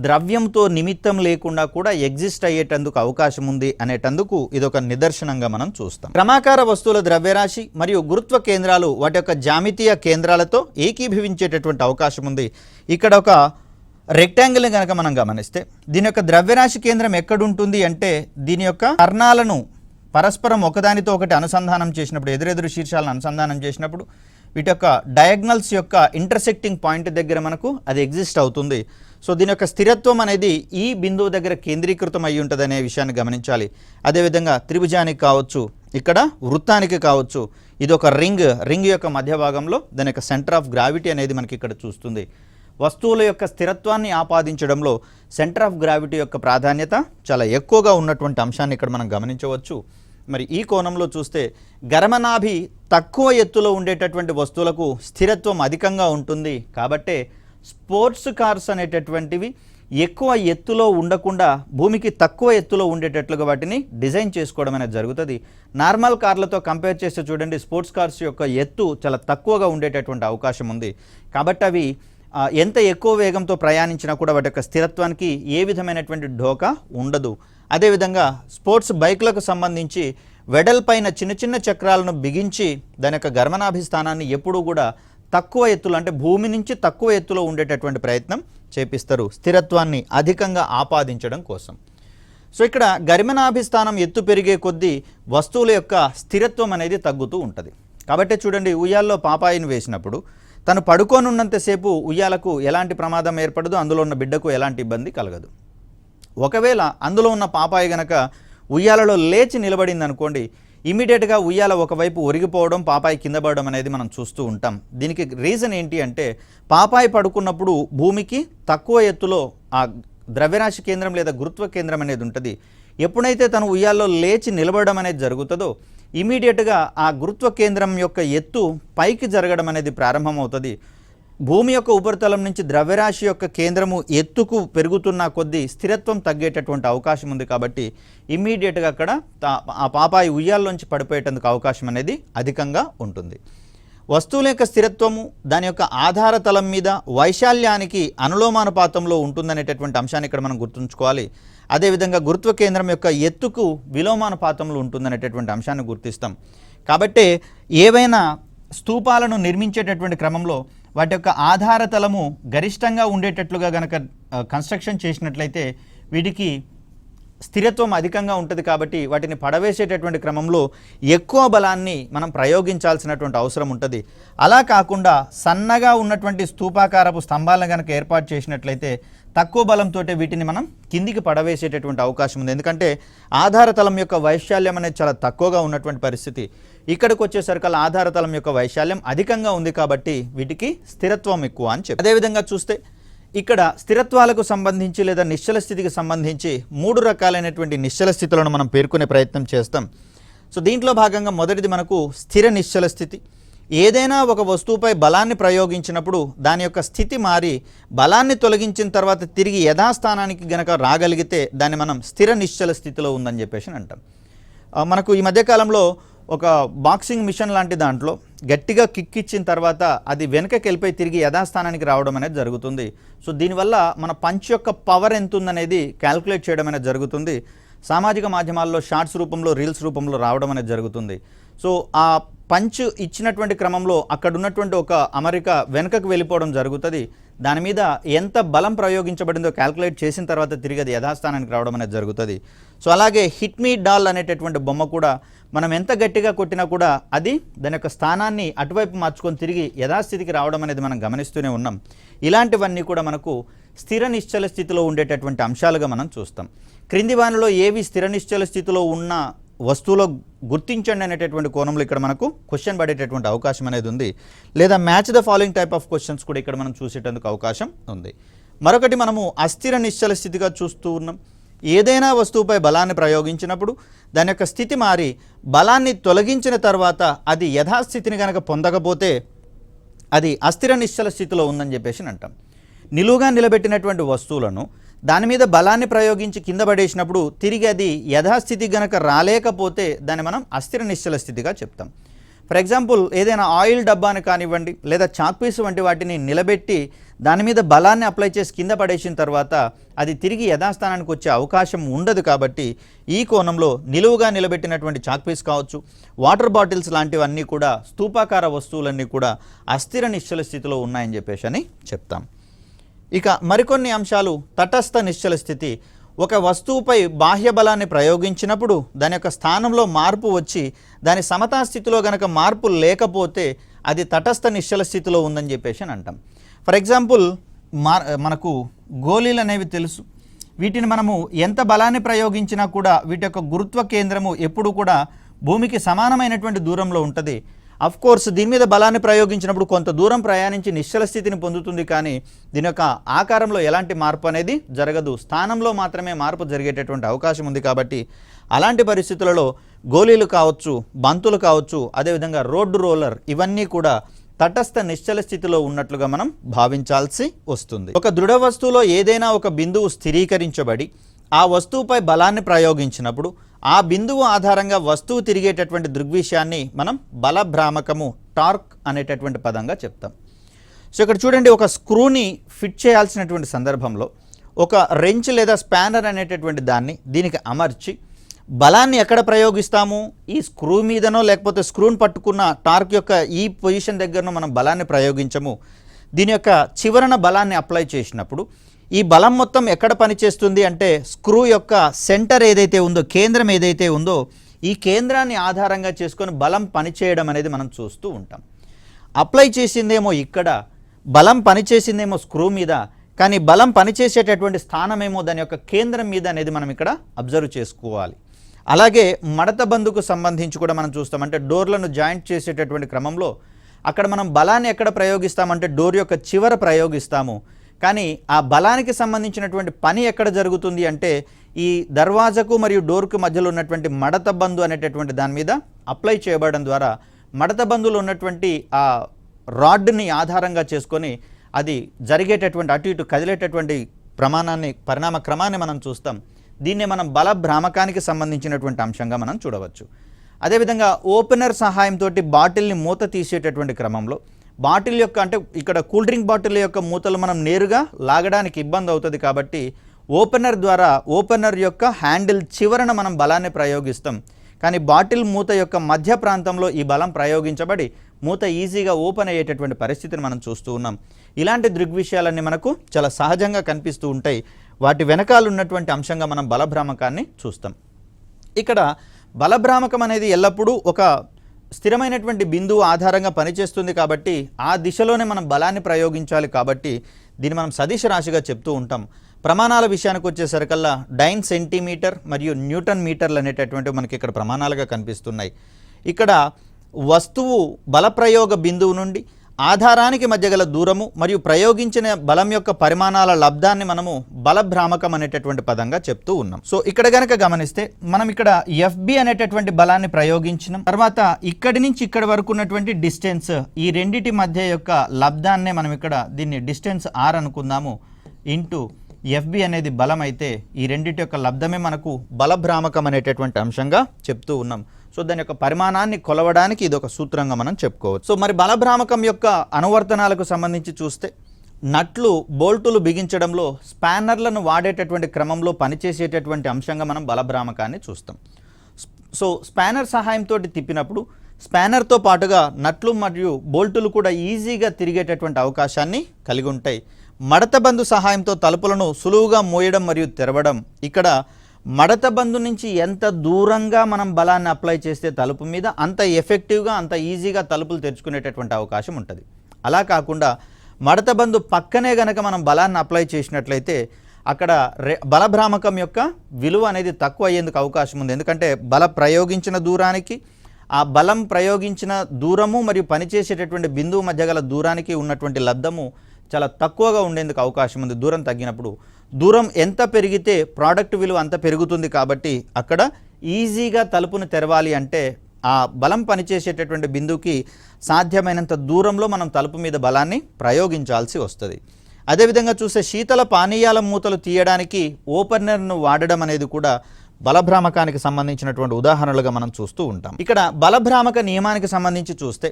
ద్రవ్యంతో నిమిత్తం లేకుండా కూడా ఎగ్జిస్ట్ అయ్యేటందుకు అవకాశం ఉంది అనేటందుకు ఇదొక నిదర్శనంగా మనం చూస్తాం. క్రమాకార వస్తువుల ద్రవ్యరాశి మరియు గురుత్వ కేంద్రాలు వాటి యొక్క జామితీయ కేంద్రాలతో ఏకీభవించేటటువంటి అవకాశం ఉంది. ఇక్కడ ఒక రెక్టాంగిల్ని కనుక మనం గమనిస్తే దీని యొక్క ద్రవ్యరాశి కేంద్రం ఎక్కడుంటుంది అంటే దీని యొక్క కర్ణాలను పరస్పరం ఒకదానితో ఒకటి అనుసంధానం చేసినప్పుడు, ఎదురెదురు శీర్షాలను అనుసంధానం చేసినప్పుడు వీటి యొక్క డయాగ్నల్స్ యొక్క ఇంటర్సెక్టింగ్ పాయింట్ దగ్గర మనకు అది ఎగ్జిస్ట్ అవుతుంది. సో దీని యొక్క స్థిరత్వం అనేది ఈ బిందువు దగ్గర కేంద్రీకృతం అయి ఉంటుంది అనే విషయాన్ని గమనించాలి. అదేవిధంగా త్రిభుజానికి కావచ్చు, ఇక్కడ వృత్తానికి కావచ్చు, ఇది ఒక రింగ్ యొక్క మధ్య భాగంలో దాని యొక్క సెంటర్ ఆఫ్ గ్రావిటీ అనేది మనకి ఇక్కడ చూస్తుంది. వస్తువుల యొక్క స్థిరత్వాన్ని ఆపాదించడంలో సెంటర్ ఆఫ్ గ్రావిటీ యొక్క ప్రాధాన్యత చాలా ఎక్కువగా ఉన్నటువంటి అంశాన్ని ఇక్కడ మనం గమనించవచ్చు. మరి ఈ కోణంలో చూస్తే గరమనాభి తక్కువ ఎత్తులో ఉండేటటువంటి వస్తువులకు స్థిరత్వం అధికంగా ఉంటుంది. కాబట్టే స్పోర్ట్స్ కార్స్ అనేటటువంటివి ఎక్కువ ఎత్తులో ఉండకుండా భూమికి తక్కువ ఎత్తులో ఉండేటట్లుగా వాటిని డిజైన్ చేసుకోవడం అనేది జరుగుతుంది. నార్మల్ కార్లతో కంపేర్ చేస్తే చూడండి, స్పోర్ట్స్ కార్స్ యొక్క ఎత్తు చాలా తక్కువగా ఉండేటటువంటి అవకాశం ఉంది. కాబట్టి అవి ఎంత ఎక్కువ వేగంతో ప్రయాణించినా కూడా వాటి యొక్క స్థిరత్వానికి ఏ విధమైనటువంటి ఢోకా ఉండదు. అదేవిధంగా స్పోర్ట్స్ బైక్లకు సంబంధించి వెడల్పైన చిన్న చిన్న చక్రాలను బిగించి దాని యొక్క గర్మనాభి స్థానాన్ని ఎప్పుడూ కూడా తక్కువ ఎత్తులో, అంటే భూమి నుంచి తక్కువ ఎత్తులో ఉండేటటువంటి ప్రయత్నం చేపిస్తారు, స్థిరత్వాన్ని అధికంగా ఆపాదించడం కోసం. సో ఇక్కడ గరిమనాభి స్థానం ఎత్తు పెరిగే కొద్దీ వస్తువుల యొక్క స్థిరత్వం అనేది తగ్గుతూ ఉంటుంది. కాబట్టి చూడండి, ఉయ్యాల్లో పాపాయిని వేసినప్పుడు తను పడుకోనున్నంతసేపు ఉయ్యాలకు ఎలాంటి ప్రమాదం ఏర్పడదు, అందులో ఉన్న బిడ్డకు ఎలాంటి ఇబ్బంది కలగదు. ఒకవేళ అందులో ఉన్న పాపాయి గనక ఉయ్యాలలో లేచి నిలబడింది అనుకోండి, ఇమీడియట్గా ఉయ్యాల ఒకవైపు ఒరిగిపోవడం, పాపాయి కింద పడడం అనేది మనం చూస్తూ ఉంటాం. దీనికి రీజన్ ఏంటి అంటే పాపాయి పడుకున్నప్పుడు భూమికి తక్కువ ఎత్తులో ఆ ద్రవ్యరాశి కేంద్రం లేదా గురుత్వ కేంద్రం అనేది ఉంటుంది. ఎప్పుడైతే తను ఉయ్యాల్లో లేచి నిలబడడం అనేది జరుగుతుందో ఇమీడియట్గా ఆ గురుత్వ కేంద్రం యొక్క ఎత్తు పైకి జరగడం అనేది ప్రారంభమవుతుంది. భూమి యొక్క ఉపరితలం నుంచి ద్రవ్యరాశి యొక్క కేంద్రము ఎత్తుకు పెరుగుతున్న కొద్దీ స్థిరత్వం తగ్గేటటువంటి అవకాశం ఉంది. కాబట్టి ఇమ్మీడియట్గా అక్కడ ఆ పాపాయి ఉయ్యాల్లోంచి పడిపోయేటందుకు అవకాశం అనేది అధికంగా ఉంటుంది. వస్తువుల యొక్క స్థిరత్వము దాని యొక్క ఆధారతలం మీద వైశాల్యానికి అనులోమానుపాతంలో ఉంటుందనేటటువంటి అంశాన్ని ఇక్కడ మనం గుర్తుంచుకోవాలి. అదేవిధంగా గురుత్వ కేంద్రం యొక్క ఎత్తుకు విలోమానుపాతంలో ఉంటుందనేటటువంటి అంశాన్ని గుర్తిస్తాం. కాబట్టి ఏవైనా స్తూపాలను నిర్మించేటటువంటి క్రమంలో వాటి యొక్క ఆధారతలము గరిష్టంగా ఉండేటట్లుగా గనక కన్స్ట్రక్షన్ చేసినట్లయితే వీటికి స్థిరత్వం అధికంగా ఉంటుంది. కాబట్టి వాటిని పడవేసేటటువంటి క్రమంలో ఎక్కువ బలాన్ని మనం ప్రయోగించాల్సినటువంటి అవసరం ఉంటుంది. అలా కాకుండా సన్నగా ఉన్నటువంటి స్తూపాకారపు స్తంభాలను కనుక ఏర్పాటు చేసినట్లయితే తక్కువ బలంతో వీటిని మనం కిందికి పడవేసేటటువంటి అవకాశం ఉంది. ఎందుకంటే ఆధారతలం యొక్క వైశాల్యం అనేది చాలా తక్కువగా ఉన్నటువంటి పరిస్థితి. ఇక్కడికి వచ్చేసరికి ఆధారతలం యొక్క వైశాల్యం అధికంగా ఉంది కాబట్టి వీటికి స్థిరత్వం ఎక్కువ అని చెప్పి. అదేవిధంగా చూస్తే ఇక్కడ స్థిరత్వాలకు సంబంధించి లేదా నిశ్చల స్థితికి సంబంధించి 3 రకాలైనటువంటి నిశ్చల స్థితులను మనం పేర్కొనే ప్రయత్నం చేస్తాం. సో దీంట్లో భాగంగా మొదటిది మనకు స్థిర నిశ్చల స్థితి. ఏదైనా ఒక వస్తువుపై బలాన్ని ప్రయోగించినప్పుడు దాని యొక్క స్థితి మారి బలాన్ని తొలగించిన తర్వాత తిరిగి యథాస్థానానికి గనక రాగలిగితే దాన్ని మనం స్థిర నిశ్చల స్థితిలో ఉందని చెప్పేసి అంటాం. మనకు ఈ మధ్యకాలంలో ఒక బాక్సింగ్ మిషన్ లాంటి దాంట్లో గట్టిగా కిక్ ఇచ్చిన తర్వాత అది వెనకకి వెళ్ళిపోయి తిరిగి యథాస్థానానికి రావడం అనేది జరుగుతుంది. సో దీనివల్ల మన పంచ్ యొక్క పవర్ ఎంత ఉందనేది క్యాల్కులేట్ చేయడం అనేది జరుగుతుంది. సామాజిక మాధ్యమాల్లో షార్ట్స్ రూపంలో, రీల్స్ రూపంలో రావడం అనేది జరుగుతుంది. సో ఆ పంచ్ ఇచ్చినటువంటి క్రమంలో అక్కడ ఉన్నటువంటి ఒక అమరిక వెనుకకు వెళ్ళిపోవడం జరుగుతుంది. దాని మీద ఎంత బలం ప్రయోగించబడిందో క్యాల్కులేట్ చేసిన తర్వాత తిరిగి అది యథాస్థానానికి రావడం అనేది జరుగుతుంది. సో అలాగే హిట్ మీ డాల్ అనేటటువంటి బొమ్మ కూడా మనం ఎంత గట్టిగా కొట్టినా కూడా అది దాని యొక్క స్థానాన్ని అటువైపు మార్చుకొని తిరిగి యథాస్థితికి రావడం అనేది మనం గమనిస్తూనే ఉన్నాం. ఇలాంటివన్నీ కూడా మనకు స్థిర నిశ్చల స్థితిలో ఉండేటటువంటి అంశాలుగా మనం చూస్తాం. క్రింది వానిలో ఏవి స్థిర నిశ్చల స్థితిలో ఉన్న వస్తువులో గుర్తించండి అనేటటువంటి కోణంలో ఇక్కడ మనకు క్వశ్చన్ పడేటటువంటి అవకాశం అనేది ఉంది. లేదా match the following type of questions కూడా ఇక్కడ మనం చూసేటందుకు అవకాశం ఉంది. మరొకటి మనము అస్థిర నిశ్చల స్థితిగా చూస్తూ ఉన్నాం. ఏదైనా వస్తువుపై బలాన్ని ప్రయోగించినప్పుడు దాని యొక్క స్థితి మారి బలాన్ని తొలగించిన తర్వాత అది యథాస్థితిని కనుక పొందకపోతే అది అస్థిర నిశ్చల స్థితిలో ఉందని చెప్పేసి అంటాం. నిలువుగా నిలబెట్టినటువంటి వస్తువులను దాని మీద బలాన్ని ప్రయోగించి కింద పడేసినప్పుడు తిరిగి అది యథాస్థితి గనక రాలేకపోతే దాన్ని మనం అస్థిర నిశ్చల స్థితిగా చెప్తాం. ఫర్ ఎగ్జాంపుల్ ఏదైనా ఆయిల్ డబ్బాని కానివ్వండి లేదా చాక్పీస్ వంటి వాటిని నిలబెట్టి దాని మీద బలాన్ని అప్లై చేసి కింద పడేసిన తర్వాత అది తిరిగి యథాస్థానానికి వచ్చే అవకాశం ఉండదు. కాబట్టి ఈ కోణంలో నిలువుగా నిలబెట్టినటువంటి చాక్పీస్ కావచ్చు, వాటర్ బాటిల్స్ లాంటివన్నీ కూడా స్తూపాకార వస్తువులన్నీ కూడా అస్థిర నిశ్చల స్థితిలో ఉన్నాయని చెప్పేసి అని చెప్తాం. ఇక మరికొన్ని అంశాలు తటస్థ నిశ్చల స్థితి. ఒక వస్తువుపై బాహ్య బలాన్ని ప్రయోగించినప్పుడు దాని యొక్క స్థానంలో మార్పు వచ్చి దాని సమతా స్థితిలో గనక మార్పు లేకపోతే అది తటస్థ నిశ్చల స్థితిలో ఉందని చెప్పేసి అని అంటాం. ఫర్ ఎగ్జాంపుల్ మనకు గోళీలు అనేవి తెలుసు. వీటిని మనము ఎంత బలాన్ని ప్రయోగించినా కూడా వీటి యొక్క గురుత్వ కేంద్రము ఎప్పుడు కూడా భూమికి సమానమైనటువంటి దూరంలో ఉంటుంది. అఫ్ కోర్స్ దీని మీద బలాన్ని ప్రయోగించినప్పుడు కొంత దూరం ప్రయాణించి నిశ్చల స్థితిని పొందుతుంది, కానీ దీని యొక్క ఆకారంలో ఎలాంటి మార్పు అనేది జరగదు. స్థానంలో మాత్రమే మార్పు జరిగేటటువంటి అవకాశం ఉంది. కాబట్టి అలాంటి పరిస్థితులలో గోళీలు కావచ్చు, బంతులు కావచ్చు, అదేవిధంగా రోడ్డు రోలర్ ఇవన్నీ కూడా తటస్థ నిశ్చల స్థితిలో ఉన్నట్లుగా మనం భావించాల్సి వస్తుంది. ఒక దృఢ వస్తువులో ఏదైనా ఒక బిందువు స్థిరీకరించబడి ఆ వస్తువుపై బలాన్ని ప్రయోగించినప్పుడు ఆ బిందువు ఆధారంగా వస్తువు తిరిగేటటువంటి దృగ్విషయాన్ని మనం బలభ్రామకము, టార్క్ అనేటటువంటి పదంగా చెప్తాం. సో ఇక్కడ చూడండి, ఒక స్క్రూని ఫిట్ చేయాల్సినటువంటి సందర్భంలో ఒక రెంచ్ లేదా స్పానర్ అనేటటువంటి దాన్ని దీనికి అమర్చి బలాన్ని ఎక్కడ ప్రయోగిస్తాము? ఈ స్క్రూ మీదనో లేకపోతే స్క్రూని పట్టుకున్న టార్క్ యొక్క ఈ పొజిషన్ దగ్గరనో మనం బలాన్ని ప్రయోగించము. దీని యొక్క చివరన బలాన్ని అప్లై చేసినప్పుడు ఈ బలం మొత్తం ఎక్కడ పనిచేస్తుంది అంటే స్క్రూ యొక్క సెంటర్ ఏదైతే ఉందో, కేంద్రం ఏదైతే ఉందో ఈ కేంద్రాన్ని ఆధారంగా చేసుకొని బలం పనిచేయడం అనేది మనం చూస్తూ ఉంటాం. అప్లై చేసిందేమో ఇక్కడ, బలం పనిచేసిందేమో స్క్రూ మీద, కానీ బలం పనిచేసేటటువంటి స్థానమేమో దాని యొక్క కేంద్రం మీద అనేది మనం ఇక్కడ అబ్జర్వ్ చేసుకోవాలి. అలాగే మడత బందుకు సంబంధించి కూడా మనం చూస్తాం. అంటే డోర్లను జాయింట్ చేసేటటువంటి క్రమంలో అక్కడ మనం బలాన్ని ఎక్కడ ప్రయోగిస్తామంటే డోర్ యొక్క చివర ప్రయోగిస్తాము. కానీ ఆ బలానికి సంబంధించినటువంటి పని ఎక్కడ జరుగుతుంది అంటే ఈ దర్వాజకు మరియు డోర్కు మధ్యలో ఉన్నటువంటి మడత బందు అనేటటువంటి దాని మీద అప్లై చేయబడడం ద్వారా మడత బందులో ఉన్నటువంటి ఆ రాడ్ని ఆధారంగా చేసుకొని అది జరిగేటటువంటి అటు ఇటు కదిలేటటువంటి పరిణామ క్రమాన్ని మనం చూస్తాం. దీన్నే మనం బల భ్రామకానికి సంబంధించినటువంటి అంశంగా మనం చూడవచ్చు. అదేవిధంగా ఓపెనర్ సహాయంతో బాటిల్ని మూత తీసేటటువంటి క్రమంలో బాటిల్ యొక్క అంటే ఇక్కడ కూల్ డ్రింక్ బాటిల్ యొక్క మూతలు మనం నేరుగా లాగడానికి ఇబ్బంది అవుతుంది కాబట్టి ఓపెనర్ ద్వారా ఓపెనర్ యొక్క హ్యాండిల్ చివరన మనం బలాన్ని ప్రయోగిస్తాం. కానీ బాటిల్ మూత యొక్క మధ్య ప్రాంతంలో ఈ బలం ప్రయోగించబడి మూత ఈజీగా ఓపెన్ అయ్యేటటువంటి పరిస్థితిని మనం చూస్తూ ఉన్నాం. ఇలాంటి దృగ్విషయాలన్నీ మనకు చాలా సహజంగా కనిపిస్తూ ఉంటాయి. వాటి వెనకాల ఉన్నటువంటి అంశంగా మనం బలభ్రామకాన్ని చూస్తాం. ఇక్కడ బలభ్రామకం అనేది ఎల్లప్పుడూ ఒక స్థిరమైనటువంటి బిందువు ఆధారంగా పనిచేస్తుంది కాబట్టి ఆ దిశలోనే మనం బలాన్ని ప్రయోగించాలి కాబట్టి దీన్ని మనం సదిశ రాశిగా చెప్తూ ఉంటాం. ప్రమాణాల విషయానికి వచ్చేసరికల్లా డైన్ సెంటీమీటర్ మరియు న్యూటన్ మీటర్లు అనేటటువంటివి మనకి ఇక్కడ ప్రమాణాలుగా కనిపిస్తున్నాయి. ఇక్కడ వస్తువు బలప్రయోగ బిందువు నుండి ఆధారానికి మధ్య గల దూరము మరియు ప్రయోగించిన బలం యొక్క పరిమాణాల లబ్ధాన్ని మనము బలభ్రామకం అనేటటువంటి పదంగా చెప్తూ ఉన్నాం. సో ఇక్కడ గనక గమనిస్తే మనం ఇక్కడ ఎఫ్బి అనేటటువంటి బలాన్ని ప్రయోగించినాం. తర్వాత ఇక్కడి నుంచి ఇక్కడి వరకు ఉన్నటువంటి డిస్టెన్స్ ఈ రెండిటి మధ్య యొక్క లబ్ధాన్నే మనం ఇక్కడ దీన్ని డిస్టెన్స్ ఆర్ అనుకుందాము ఇంటూ ఎఫ్బి అనేది బలం అయితే ఈ రెండిటి యొక్క లబ్ధమే మనకు బలభ్రామకం అనేటటువంటి అంశంగా చెప్తూ ఉన్నాం. సో దాని యొక్క పరిమాణాన్ని కొలవడానికి ఇది ఒక సూత్రంగా మనం చెప్పుకోవచ్చు. సో మరి బలభ్రామకం యొక్క అనువర్తనాలకు సంబంధించి చూస్తే నట్లు బోల్టులు బిగించడంలో స్పానర్లను వాడేటటువంటి క్రమంలో పనిచేసేటటువంటి అంశంగా మనం బలభ్రామకాన్ని చూస్తాం. సో స్పానర్ సహాయంతో తిప్పినప్పుడు స్పానర్తో పాటుగా నట్లు మరియు బోల్టులు కూడా ఈజీగా తిరిగేటటువంటి అవకాశాన్ని కలిగి ఉంటాయి. మడత బందు సహాయంతో తలుపులను సులువుగా మోయడం మరియు తెరవడం. ఇక్కడ మడత బందు నుంచి ఎంత దూరంగా మనం బలాన్ని అప్లై చేస్తే తలుపు మీద అంత ఎఫెక్టివ్గా అంత ఈజీగా తలుపులు తెరుచుకునేటటువంటి అవకాశం ఉంటుంది. అలా కాకుండా మడత బందు పక్కనే గనక మనం బలాన్ని అప్లై చేసినట్లయితే అక్కడ బలభ్రామకం యొక్క విలువ అనేది తక్కువ అయ్యేందుకు అవకాశం ఉంది. ఎందుకంటే బల ప్రయోగించిన దూరానికి ఆ బలం ప్రయోగించిన దూరము మరియు పనిచేసేటటువంటి బిందువు మధ్య గల దూరానికి ఉన్నటువంటి లబ్ధము చాలా తక్కువగా ఉండేందుకు అవకాశం ఉంది. దూరం తగ్గినప్పుడు దూరం ఎంత పెరిగితే ప్రోడక్ట్ విలువ అంత పెరుగుతుంది కాబట్టి అక్కడ ఈజీగా తలుపును తెరవాలి అంటే ఆ బలం పనిచేసేటటువంటి బిందువుకి సాధ్యమైనంత దూరంలో మనం తలుపు మీద బలాన్ని ప్రయోగించాల్సి వస్తుంది. అదేవిధంగా చూస్తే శీతల పానీయాల మూతలు తీయడానికి ఓపెనర్ను వాడడం అనేది కూడా బలభ్రామకానికి సంబంధించినటువంటి ఉదాహరణలుగా మనం చూస్తూ ఉంటాం. ఇక్కడ బలభ్రామక నియమానికి సంబంధించి చూస్తే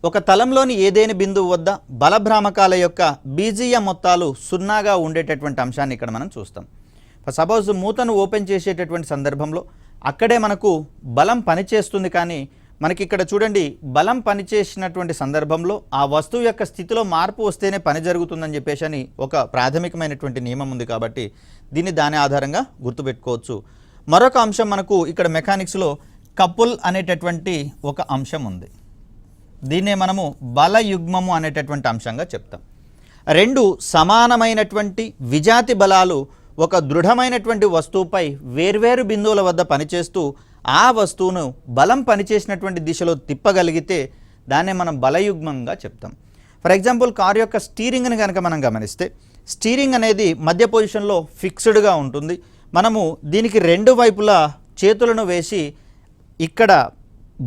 ఒక తలంలోని ఏదైనా బిందువు వద్ద బలభ్రామకాల యొక్క బీజీయ మొత్తాలు సున్నాగా ఉండేటటువంటి అంశాన్ని ఇక్కడ మనం చూస్తాం. సపోజ్ మూతను ఓపెన్ చేసేటటువంటి సందర్భంలో అక్కడే మనకు బలం పనిచేస్తుంది. కానీ మనకి ఇక్కడ చూడండి బలం పనిచేసినటువంటి సందర్భంలో ఆ వస్తువు యొక్క స్థితిలో మార్పు వస్తేనే పని జరుగుతుందని చెప్పేసి అని ఒక ప్రాథమికమైనటువంటి నియమం ఉంది కాబట్టి దీన్ని దాని ఆధారంగా గుర్తుపెట్టుకోవచ్చు. మరొక అంశం మనకు ఇక్కడ మెకానిక్స్లో కపుల్ అనేటటువంటి ఒక అంశం ఉంది. దీన్నే మనము బలయుగ్మము అనేటటువంటి అంశంగా చెప్తాం. రెండు సమానమైనటువంటి విజాతి బలాలు ఒక దృఢమైనటువంటి వస్తువుపై వేర్వేరు బిందువుల వద్ద పనిచేస్తూ ఆ వస్తువును బలం పనిచేసినటువంటి దిశలో తిప్పగలిగితే దాన్నే మనం బలయుగ్మంగా చెప్తాం. ఫర్ ఎగ్జాంపుల్ కారు యొక్క స్టీరింగ్ని కనుక మనం గమనిస్తే స్టీరింగ్ అనేది మధ్య పొజిషన్లో ఫిక్స్డ్గా ఉంటుంది. మనము దీనికి రెండు వైపులా చేతులను వేసి ఇక్కడ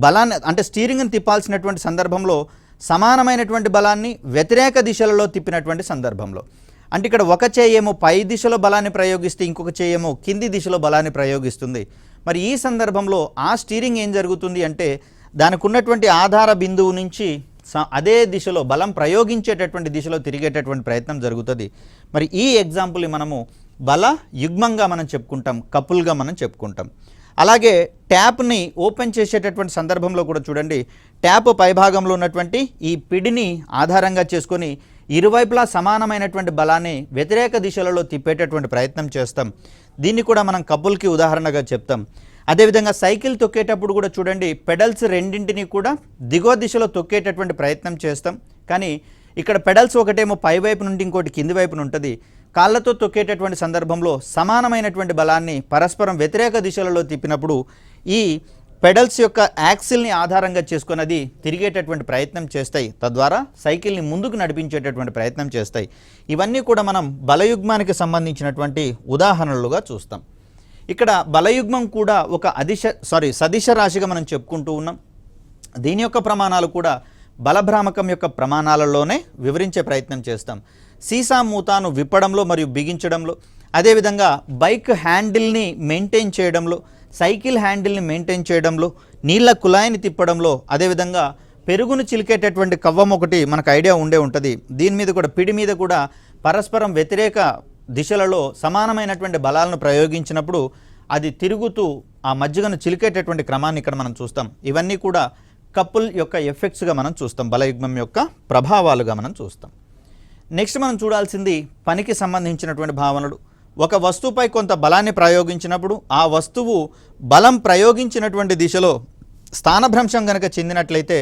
బలాన్ని అంటే స్టీరింగ్ని తిప్పాల్సినటువంటి సందర్భంలో సమానమైనటువంటి బలాన్ని వ్యతిరేక దిశలలో తిప్పినటువంటి సందర్భంలో అంటే ఇక్కడ ఒక చేయేమో పై దిశలో బలాన్ని ప్రయోగిస్తే ఇంకొక చేయేమో కింది దిశలో బలాన్ని ప్రయోగిస్తుంది. మరి ఈ సందర్భంలో ఆ స్టీరింగ్ ఏం జరుగుతుంది అంటే దానికి ఉన్నటువంటి ఆధార బిందువు నుంచి అదే దిశలో బలం ప్రయోగించేటటువంటి దిశలో తిరిగేటటువంటి ప్రయత్నం జరుగుతుంది. మరి ఈ ఎగ్జాంపుల్ని మనము బల యుగ్మంగా మనం చెప్పుకుంటాం, కపుల్గా మనం చెప్పుకుంటాం. అలాగే ట్యాప్ని ఓపెన్ చేసేటటువంటి సందర్భంలో కూడా చూడండి ట్యాప్ పైభాగంలో ఉన్నటువంటి ఈ పిడిని ఆధారంగా చేసుకొని ఇరువైపులా సమానమైనటువంటి బలాన్ని వ్యతిరేక దిశలలో తిప్పేటటువంటి ప్రయత్నం చేస్తాం. దీన్ని కూడా మనం కపుల్కి ఉదాహరణగా చెప్తాం. అదేవిధంగా సైకిల్ తొక్కేటప్పుడు కూడా చూడండి పెడల్స్ రెండింటిని కూడా దిగువ దిశలో తొక్కేటటువంటి ప్రయత్నం చేస్తాం. కానీ ఇక్కడ పెడల్స్ ఒకటేమో పై వైపు నుండి ఇంకోటి కింది వైపున ఉంటుంది. కాళ్ళతో తొక్కేటటువంటి సందర్భంలో సమానమైనటువంటి బలాన్ని పరస్పరం వ్యతిరేక దిశలలో తిప్పినప్పుడు ఈ పెడల్స్ యొక్క యాక్సిల్ని ఆధారంగా చేసుకొని అది తిరిగేటటువంటి ప్రయత్నం చేస్తాయి. తద్వారా సైకిల్ని ముందుకు నడిపించేటటువంటి ప్రయత్నం చేస్తాయి. ఇవన్నీ కూడా మనం బలయుగ్మానికి సంబంధించినటువంటి ఉదాహరణలుగా చూస్తాం. ఇక్కడ బలయుగ్మం కూడా ఒక సదిశ రాశిగా మనం చెప్పుకుంటూ ఉన్నాం. దీని యొక్క ప్రమాణాలు కూడా బలభ్రామకం యొక్క ప్రమాణాలలోనే వివరించే ప్రయత్నం చేస్తాం. సీసా మూతాను విప్పడంలో మరియు బిగించడంలో, అదేవిధంగా బైక్ హ్యాండిల్ని మెయింటైన్ చేయడంలో, సైకిల్ హ్యాండిల్ని మెయింటైన్ చేయడంలో, నీళ్ళ కుళాయిని తిప్పడంలో, అదేవిధంగా పెరుగును చిలికేటటువంటి కవ్వం ఒకటి మనకు ఐడియా ఉండే ఉంటుంది. దీని మీద కూడా పిడి మీద కూడా పరస్పరం వ్యతిరేక దిశలలో సమానమైనటువంటి బలాలను ప్రయోగించినప్పుడు అది తిరుగుతూ ఆ మజ్జిగను చిలికేటటువంటి క్రమాన్ని ఇక్కడ మనం చూస్తాం. ఇవన్నీ కూడా కపుల్ యొక్క ఎఫెక్ట్స్గా మనం చూస్తాం, బలయుగ్మం యొక్క ప్రభావాలుగా మనం చూస్తాం. నెక్స్ట్ మనం చూడాల్సింది పనికి సంబంధించినటువంటి భావనలు. ఒక వస్తువుపై కొంత బలాన్ని ప్రయోగించినప్పుడు ఆ వస్తువు బలం ప్రయోగించినటువంటి దిశలో స్థానభ్రంశం కనుక చెందినట్లయితే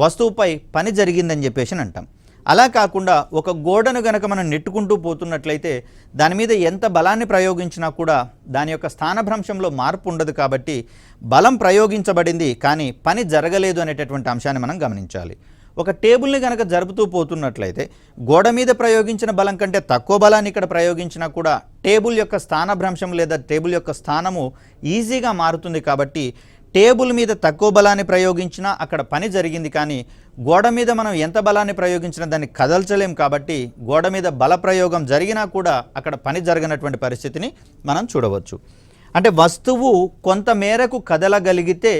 వస్తువుపై పని జరిగిందని చెప్పేసి అంటాం. అలా కాకుండా ఒక గోడను గనక మనం నెట్టుకుంటూ పోతున్నట్లయితే దాని మీద ఎంత బలాన్ని ప్రయోగించినా కూడా దాని యొక్క స్థానభ్రంశంలో మార్పు ఉండదు. కాబట్టి బలం ప్రయోగించబడింది కానీ పని జరగలేదు అనేటటువంటి అంశాన్ని మనం గమనించాలి. ఒక టేబుల్ని కనుక జరుపుతూ పోతున్నట్లయితే గోడ మీద ప్రయోగించిన బలం కంటే తక్కువ బలాన్ని ఇక్కడ ప్రయోగించినా కూడా టేబుల్ యొక్క స్థానభ్రంశం లేదా టేబుల్ యొక్క స్థానము ఈజీగా మారుతుంది. కాబట్టి టేబుల్ మీద తక్కువ బలాన్ని ప్రయోగించినా అక్కడ పని జరిగింది, కానీ గోడ మీద మనం ఎంత బలాన్ని ప్రయోగించినా దాన్ని కదల్చలేం. కాబట్టి గోడ మీద బల ప్రయోగం జరిగినా కూడా అక్కడ పని జరగనటువంటి పరిస్థితిని మనం చూడవచ్చు. అంటే వస్తువు కొంత మేరకు కదలగలిగితే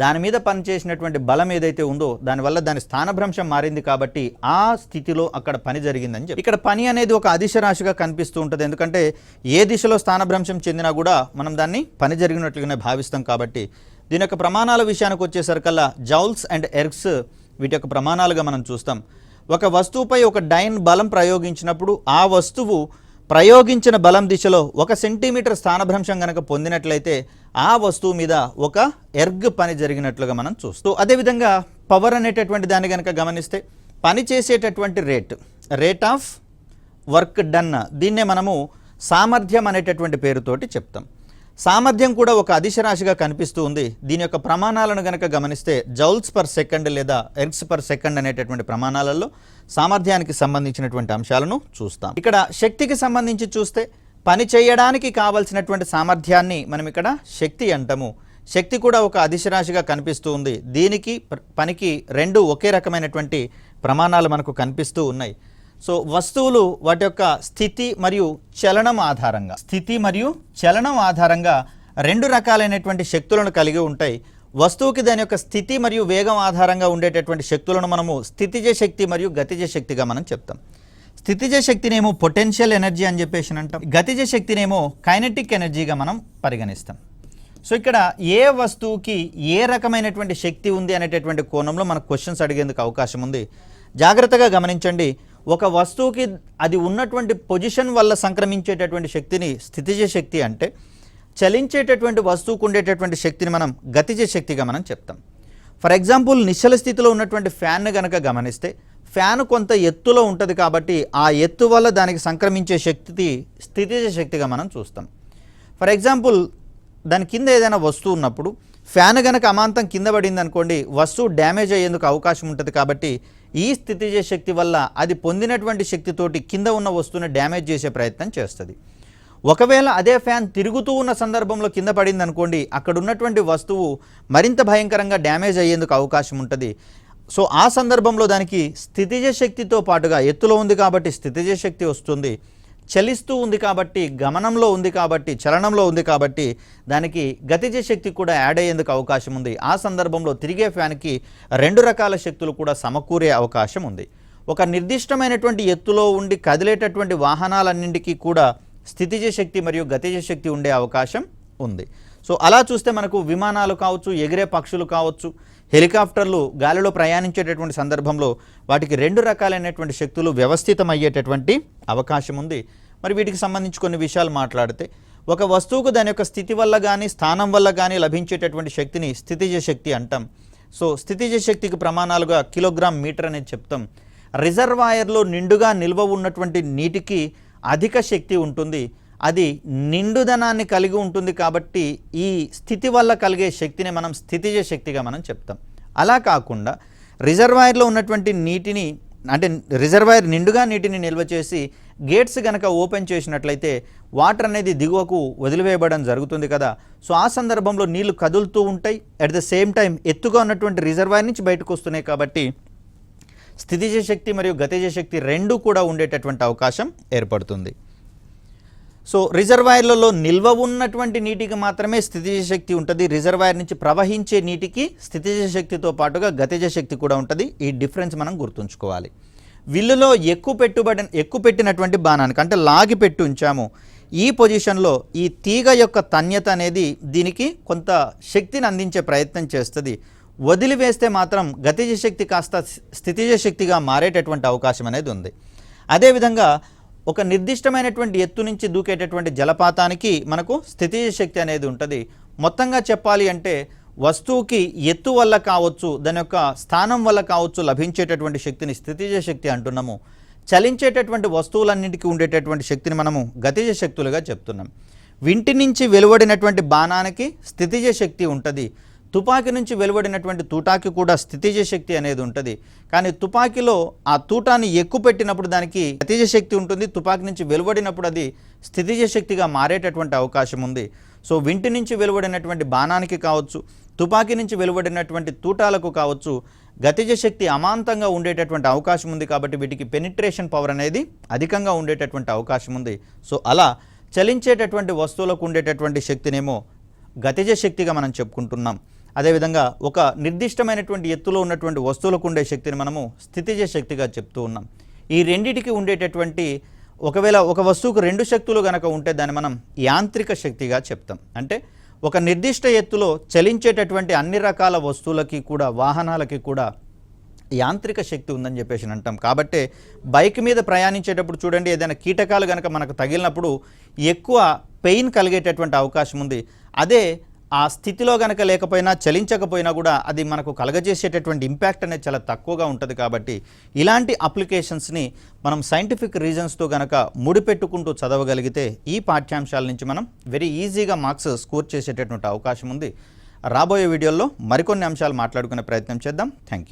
దాని మీద పనిచేసినటువంటి బలం ఏదైతే ఉందో దానివల్ల దాని స్థానభ్రంశం మారింది, కాబట్టి ఆ స్థితిలో అక్కడ పని జరిగిందని చెప్పి ఇక్కడ పని అనేది ఒక అదిశ రాశిగా కనిపిస్తూ ఉంటుంది. ఎందుకంటే ఏ దిశలో స్థానభ్రంశం చెందినా కూడా మనం దాన్ని పని జరిగినట్లుగానే భావిస్తాం. కాబట్టి దీని యొక్క ప్రమాణాల విషయానికి వచ్చేసరికల్లా జౌల్స్ అండ్ ఎర్గ్స్ వీటి యొక్క ప్రమాణాలుగా మనం చూస్తాం. ఒక వస్తువుపై ఒక డైన్ బలం ప్రయోగించినప్పుడు ఆ వస్తువు ప్రయోగించిన బలం దిశలో 1 సెంటీమీటర్ స్థానభ్రంశం కనుక పొందినట్లయితే ఆ వస్తువు మీద ఒక ఎర్గ్ పని జరిగినట్లుగా మనం చూస్తాం. అదేవిధంగా పవర్ అనేటటువంటి దాన్ని కనుక గమనిస్తే పని చేసేటటువంటి రేట్ ఆఫ్ వర్క్ డన్, దీన్నే మనము సామర్థ్యం అనేటటువంటి పేరుతోటి చెప్తాం. సామర్థ్యం కూడా ఒక అదిశ రాశిగా కనిపిస్తూ ఉంది. దీని యొక్క ప్రమాణాలను కనుక గమనిస్తే జౌల్స్ పర్ సెకండ్ లేదా ఎర్గ్స్ పర్ సెకండ్ అనేటటువంటి ప్రమాణాలలో సామర్థ్యానికి సంబంధించినటువంటి అంశాలను చూస్తాం. ఇక్కడ శక్తికి సంబంధించి చూస్తే పని చేయడానికి కావలసినటువంటి సామర్థ్యాన్ని మనం ఇక్కడ శక్తి అంటాము. శక్తి కూడా ఒక అదిశ రాశిగా కనిపిస్తూ ఉంది. దీనికి పనికి రెండు ఒకే రకమైనటువంటి ప్రమాణాలు మనకు కనిపిస్తూ ఉన్నాయి. సో వస్తువులు వాటి యొక్క స్థితి మరియు చలనం ఆధారంగా రెండు రకాలైనటువంటి శక్తులను కలిగి ఉంటాయి. వస్తువుకి దాని యొక్క స్థితి మరియు వేగం ఆధారంగా ఉండేటటువంటి శక్తులను మనము స్థితిజ శక్తి మరియు గతిజ శక్తిగా మనం చెప్తాం. స్థితిజ శక్తినేమో పొటెన్షియల్ ఎనర్జీ అని చెప్పేసి అంటాం. గతిజ శక్తినేమో కైనెటిక్ ఎనర్జీగా మనం పరిగణిస్తాం. సో ఇక్కడ ఏ వస్తువుకి ఏ రకమైనటువంటి శక్తి ఉంది అనేటటువంటి కోణంలో మనకు క్వశ్చన్స్ అడిగేందుకు అవకాశం ఉంది. జాగ్రత్తగా గమనించండి. ఒక వస్తువుకి అది ఉన్నటువంటి పొజిషన్ వల్ల సంక్రమించేటటువంటి శక్తిని స్థితిజ శక్తి అంటే, చలించేటటువంటి వస్తువుకు ఉండేటటువంటి శక్తిని మనం గతిజ శక్తిగా మనం చెప్తాం. ఫర్ ఎగ్జాంపుల్ నిశ్చల స్థితిలో ఉన్నటువంటి ఫ్యాన్ను కనుక గమనిస్తే ఫ్యాన్ కొంత ఎత్తులో ఉంటుంది కాబట్టి ఆ ఎత్తు వల్ల దానికి సంక్రమించే శక్తి స్థితిజ శక్తిగా మనం చూస్తాం. ఫర్ ఎగ్జాంపుల్ దాని కింద ఏదైనా వస్తువు ఉన్నప్పుడు ఫ్యాన్ కనుక అమాంతం కింద పడింది అనుకోండి, వస్తువు డ్యామేజ్ అయ్యేందుకు అవకాశం ఉంటుంది. కాబట్టి ఈ స్థితిజ శక్తి వల్ల అది పొందినటువంటి శక్తితోటి కింద ఉన్న వస్తువుని డ్యామేజ్ చేసే ప్రయత్నం చేస్తుంది. ఒకవేళ అదే ఫ్యాన్ తిరుగుతూ ఉన్న సందర్భంలో కింద పడింది అనుకోండి, అక్కడ ఉన్నటువంటి వస్తువు మరింత భయంకరంగా డ్యామేజ్ అయ్యేందుకు అవకాశం ఉంటుంది. సో ఆ సందర్భంలో దానికి స్థితిజ శక్తితో పాటుగా ఎత్తులో ఉంది కాబట్టి స్థితిజ శక్తి వస్తుంది, చలిస్తూ ఉంది కాబట్టి గమనంలో ఉంది కాబట్టి చలనంలో ఉంది కాబట్టి దానికి గతిజ శక్తి కూడా యాడ్ అయ్యేందుకు అవకాశం ఉంది. ఆ సందర్భంలో తిరిగే ఫ్యాన్కి రెండు రకాల శక్తులు కూడా సమకూరే అవకాశం ఉంది. ఒక నిర్దిష్టమైనటువంటి ఎత్తులో ఉండి కదిలేటటువంటి వాహనాలన్నింటికీ కూడా స్థితిజ శక్తి మరియు గతిజ శక్తి ఉండే అవకాశం ఉంది. సో అలా చూస్తే మనకు విమానాలు కావచ్చు, ఎగిరే పక్షులు కావచ్చు, హెలికాప్టర్లు గాలిలో ప్రయాణించేటటువంటి సందర్భంలో వాటికి రెండు రకాలైనటువంటి శక్తులు వ్యవస్థితమయ్యేటటువంటి అవకాశం ఉంది. మరి వీటికి సంబంధించి కొన్ని విషయాలు మాట్లాడితే, ఒక వస్తువుకు దాని యొక్క స్థితి వల్ల కానీ స్థానం వల్ల కానీ లభించేటటువంటి శక్తిని స్థితిజ శక్తి అంటాం. సో స్థితిజ శక్తికి ప్రమాణాలుగా కిలోగ్రామ్ మీటర్ అనేది చెప్తాం. రిజర్వాయర్లో నిండుగా నిల్వ ఉన్నటువంటి నీటికి అధిక శక్తి ఉంటుంది, అది నిండుదనాన్ని కలిగి ఉంటుంది. కాబట్టి ఈ స్థితి వల్ల కలిగే శక్తిని మనం స్థితిజ శక్తిగా మనం చెప్తాం. అలా కాకుండా రిజర్వాయర్లో ఉన్నటువంటి నీటిని, అంటే రిజర్వాయర్ నిండుగా నీటిని నిల్వ చేసి గేట్స్ కనుక ఓపెన్ చేసినట్లయితే వాటర్ అనేది దిగువకు వదిలివేయబడడం జరుగుతుంది కదా. సో ఆ సందర్భంలో నీళ్లు కదులుతూ ఉంటాయి, అట్ ద సేమ్ టైం ఎత్తుగా ఉన్నటువంటి రిజర్వాయర్ నుంచి బయటకు వస్తున్నాయి. కాబట్టి స్థితిజ శక్తి మరియు గతిజ శక్తి రెండూ కూడా ఉండేటటువంటి అవకాశం ఏర్పడుతుంది. సో రిజర్వాయర్లలో నిల్వ ఉన్నటువంటి నీటికి మాత్రమే స్థితిజ శక్తి ఉంటుంది. రిజర్వాయర్ నుంచి ప్రవహించే నీటికి స్థితిజ శక్తితో పాటుగా గతిజ శక్తి కూడా ఉంటుంది. ఈ డిఫరెన్స్ మనం గుర్తుంచుకోవాలి. విల్లులో ఎక్కువ పెట్టినటువంటి బాణానికి, అంటే లాగి పెట్టి ఉంచాము, ఈ పొజిషన్లో ఈ తీగ యొక్క తన్యత అనేది దీనికి కొంత శక్తిని అందించే ప్రయత్నం చేస్తుంది. వదిలివేస్తే మాత్రం గతిజ శక్తి కాస్త స్థితిజ శక్తిగా మారేటటువంటి అవకాశం అనేది ఉంది. అదేవిధంగా ఒక నిర్దిష్టమైనటువంటి ఎత్తు నుంచి దూకేటటువంటి జలపాతానికి మనకు స్థితిజ శక్తి అనేది ఉంటుంది. మొత్తంగా చెప్పాలి అంటే వస్తువుకి ఎత్తు వల్ల కావచ్చు, దాని యొక్క స్థానం వల్ల కావచ్చు లభించేటటువంటి శక్తిని స్థితిజ శక్తి అంటున్నాము. చలించేటటువంటి వస్తువులన్నింటికి ఉండేటటువంటి శక్తిని మనము గతిజ శక్తులుగా చెప్తున్నాం. వింటి నుంచి వెలువడినటువంటి బాణానికి స్థితిజ శక్తి ఉంటుంది. తుపాకీ నుంచి వెలువడినటువంటి తూటాకి కూడా స్థితిజ శక్తి అనేది ఉంటుంది. కానీ తుపాకీలో ఆ తూటాన్ని ఎక్కువ పెట్టినప్పుడు దానికి గతిజ శక్తి ఉంటుంది, తుపాకీ నుంచి వెలువడినప్పుడు అది స్థితిజ శక్తిగా మారేటటువంటి అవకాశం ఉంది. సో వింటి నుంచి వెలువడినటువంటి బాణానికి కావచ్చు, తుపాకీ నుంచి వెలువడినటువంటి తూటాలకు కావచ్చు గతిజ శక్తి అమాంతంగా ఉండేటటువంటి అవకాశం ఉంది. కాబట్టి వీటికి పెనిట్రేషన్ పవర్ అనేది అధికంగా ఉండేటటువంటి అవకాశం ఉంది. సో అలా చలించేటటువంటి వస్తువులకు ఉండేటటువంటి శక్తినేమో గతిజ శక్తిగా మనం చెప్పుకుంటున్నాం. అదేవిధంగా ఒక నిర్దిష్టమైనటువంటి ఎత్తులో ఉన్నటువంటి వస్తువులకు ఉండే శక్తిని మనము స్థితిజ శక్తిగా చెప్తూ ఉన్నాం. ఈ రెండిటికి ఉండేటటువంటి, ఒకవేళ ఒక వస్తువుకు రెండు శక్తులు కనుక ఉంటే దాన్ని మనం యాంత్రిక శక్తిగా చెప్తాం. అంటే ఒక నిర్దిష్ట ఎత్తులో చలించేటటువంటి అన్ని రకాల వస్తువులకి కూడా, వాహనాలకి కూడా యాంత్రిక శక్తి ఉందని చెప్పేసి అంటాం. కాబట్టి బైక్ మీద ప్రయాణించేటప్పుడు చూడండి, ఏదైనా కీటకాలు కనుక మనకు తగిలినప్పుడు ఎక్కువ పెయిన్ కలిగేటటువంటి అవకాశం ఉంది. అదే ఆ స్థితిలో కనుక లేకపోయినా, చలించకపోయినా కూడా అది మనకు కలగజేసేటటువంటి ఇంపాక్ట్ అనేది చాలా తక్కువగా ఉంటుంది. కాబట్టి ఇలాంటి అప్లికేషన్స్ని మనం సైంటిఫిక్ రీజన్స్తో కనుక ముడిపెట్టుకుంటూ చదవగలిగితే ఈ పాఠ్యాంశాల నుంచి మనం వెరీ ఈజీగా మార్క్స్ స్కోర్ చేసేటటువంటి అవకాశం ఉంది. రాబోయే వీడియోల్లో మరికొన్ని అంశాలు మాట్లాడుకునే ప్రయత్నం చేద్దాం. Thank you.